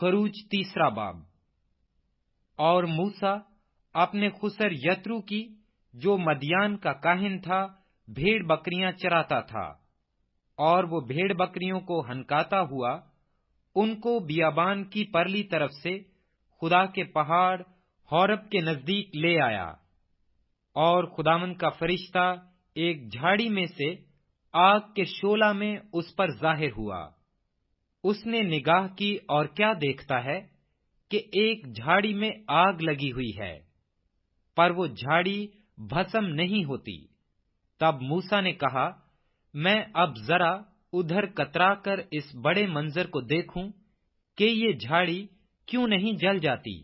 खरूज 3 बाब। और मूसा अपने खुसर यत्रू की, जो मदियान का काहिन था, भेड़ बकरियां चराता था, और वो भेड़ बकरियों को हनकाता हुआ उनको बियाबान की परली तरफ से खुदा के पहाड़ हौरब के नजदीक ले आया। और खुदावंद का फरिश्ता एक झाड़ी में से आग के शोला में उस पर जाहिर हुआ। उसने निगाह की और क्या देखता है कि एक झाड़ी में आग लगी हुई है, पर वो झाड़ी भस्म नहीं होती। तब मूसा ने कहा, मैं अब जरा उधर कतरा कर इस बड़े मंजर को देखूं कि ये झाड़ी क्यों नहीं जल जाती।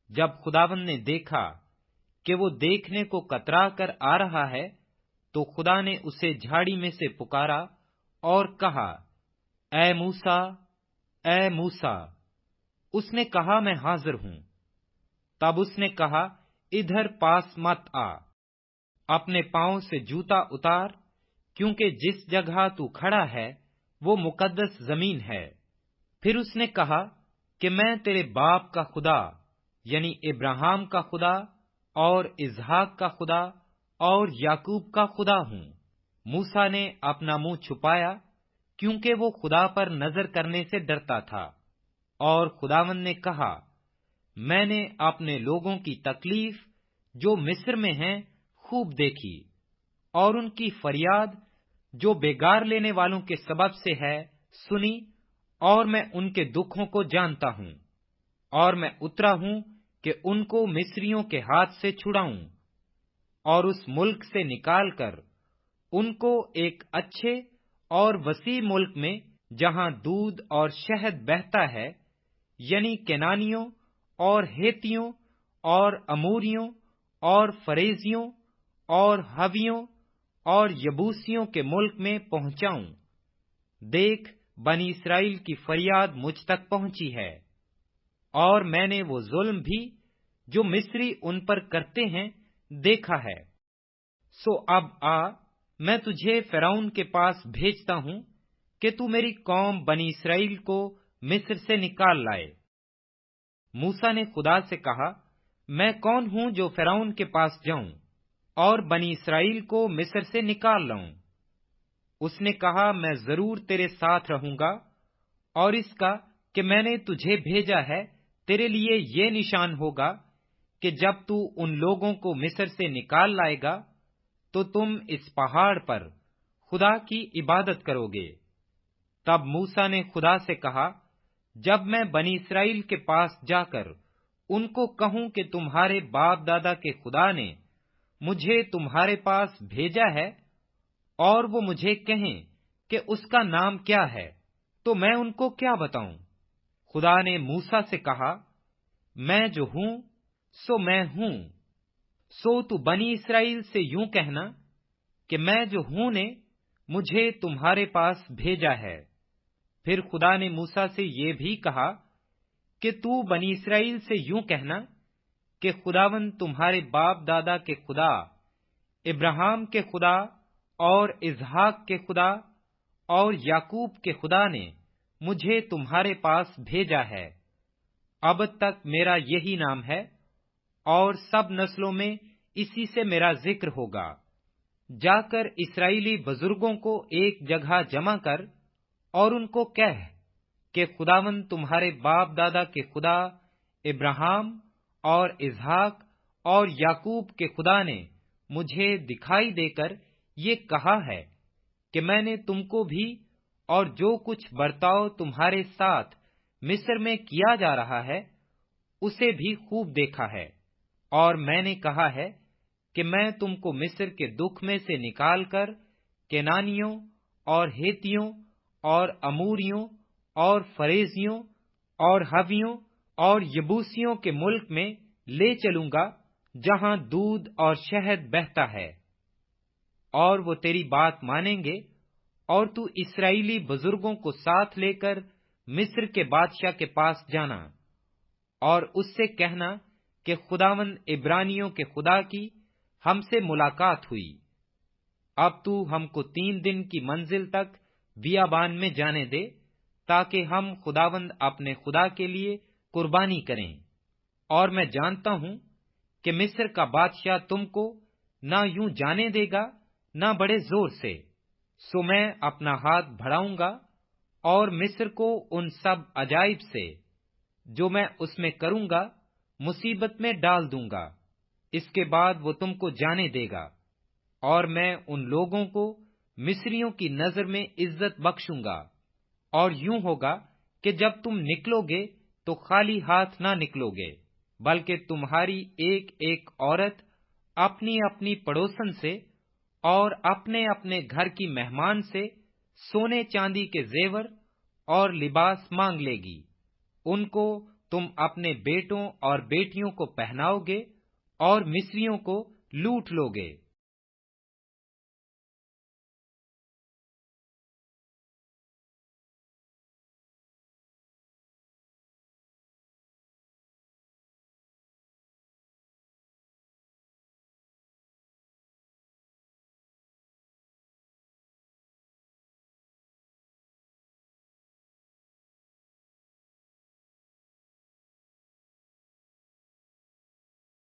जब खुदावंद ने देखा कि वो देखने को कतरा कर आ रहा है, तो खुदा ने उसे झाड़ी में से पुकारा और कहा, ऐ मूसा, ऐ मूसा। उसने कहा, मैं हाजिर हूं। तब उसने कहा, इधर पास मत आ, अपने पांव से जूता उतार, क्योंकि जिस जगह तू खड़ा है वो मुकद्दस जमीन है। फिर उसने कहा कि मैं तेरे बाप का खुदा यानी इब्राहिम का खुदा और इसहाक का खुदा और याकूब का खुदा हूं। मूसा ने अपना मुंह छुपाया, क्योंकि वो खुदा पर नजर करने से डरता था। और खुदावंद ने कहा, मैंने अपने लोगों की तकलीफ जो मिस्र में हैं खूब देखी, और उनकी फरियाद जो बेगार लेने वालों के सबब से है सुनी, और मैं उनके दुखों को जानता हूं। और मैं उतरा हूं कि उनको मिस्रियों के हाथ से छुड़ाऊं और उस मुल्क से निकालकर उनको एक अच्छे और वसी मुल्क में, जहां दूध और शहद बहता है, यानी केनानियों और हेतियों और अमूरियों और फरेजियों और हवियों और यबूसियों के मुल्क में पहुंचाऊं। देख, बनी इस्राएल की फरियाद मुझ तक पहुंची है, और मैंने वो जुल्म भी जो मिस्री उन पर करते हैं देखा है। सो अब आ, मैं तुझे फिरौन के पास भेजता हूं कि तू मेरी कौम बनी इस्राएल को मिस्र से निकाल लाए। मूसा ने खुदा से कहा, मैं कौन हूं जो फिरौन के पास जाऊं और बनी इस्राएल को मिस्र से निकाल लाऊं? उसने कहा, मैं जरूर तेरे साथ रहूंगा, और इसका कि मैंने तुझे भेजा है तेरे लिए ये निशान होगा कि जब तू उन लोगों को मिस्र से निकाल लाएगा तो तुम इस पहाड़ पर खुदा की इबादत करोगे। तब मूसा ने खुदा से कहा, जब मैं बनी इस्राएल के पास जाकर उनको कहूं कि तुम्हारे बाप दादा के खुदा ने मुझे तुम्हारे पास भेजा है, और वो मुझे कहें कि उसका नाम क्या है, तो मैं उनको क्या बताऊं? खुदा ने मूसा से कहा, मैं जो हूं सो मैं हूं। सो तू बनी इस्राएल से यूं कहना कि मैं जो हूं ने मुझे तुम्हारे पास भेजा है। फिर खुदा ने मूसा से ये भी कहा कि तू बनी इस्राएल से यूं कहना कि खुदावंद तुम्हारे बाप दादा के खुदा, इब्राहिम के खुदा और इसहाक के खुदा और याकूब के खुदा ने मुझे तुम्हारे पास भेजा है। अब तक मेरा यही नाम है, और सब नस्लों में इसी से मेरा जिक्र होगा। जाकर इस्राएली बुजुर्गों को एक जगह जमा कर और उनको कह कि खुदावंद तुम्हारे बाप दादा के खुदा, इब्राहिम और इसहाक और याकूब के खुदा ने मुझे दिखाई देकर ये कहा है कि मैंने तुमको भी और जो कुछ बर्ताव तुम्हारे साथ मिस्र में किया जा रहा है उसे भी खूब देखा है। और मैंने कहा है कि मैं तुमको मिस्र के दुख में से निकालकर केनानियों और हेतियों और अमूरियों और फरेजियों और हवियों और यबूसियों के मुल्क में ले चलूंगा, जहां दूध और शहद बहता है। और वो तेरी बात मानेंगे, और तू इस्राएली बुजुर्गों को साथ लेकर मिस्र के बादशाह के पास जाना और उससे कहना कि खुदावंद इब्रानियों के खुदा की हमसे मुलाकात हुई। अब तू हमको 3 दिन की मंजिल तक बियाबान में जाने दे, تاکہ ہم خداوند اپنے خدا کے لیے قربانی کریں۔ اور میں جانتا ہوں کہ مصر کا بادشاہ تم کو نہ یوں جانے دے گا نہ بڑے زور سے، سو میں اپنا ہاتھ بڑھاؤں گا اور مصر کو ان سب عجائب سے جو میں اس میں کروں گا مصیبت میں ڈال دوں گا۔ اس کے بعد وہ تم کو جانے دے گا، اور میں ان لوگوں کو مصریوں کی نظر میں عزت بخشوں گا۔ اور یوں ہوگا کہ جب تم نکلو گے تو خالی ہاتھ نہ نکلو گے، بلکہ تمہاری ایک ایک عورت اپنی اپنی پڑوسن سے اور اپنے اپنے گھر کی مہمان سے سونے چاندی کے زیور اور لباس مانگ لے گی۔ ان کو تم اپنے بیٹوں اور بیٹیوں کو پہناؤ گے اور مصریوں کو لوٹ لو گے۔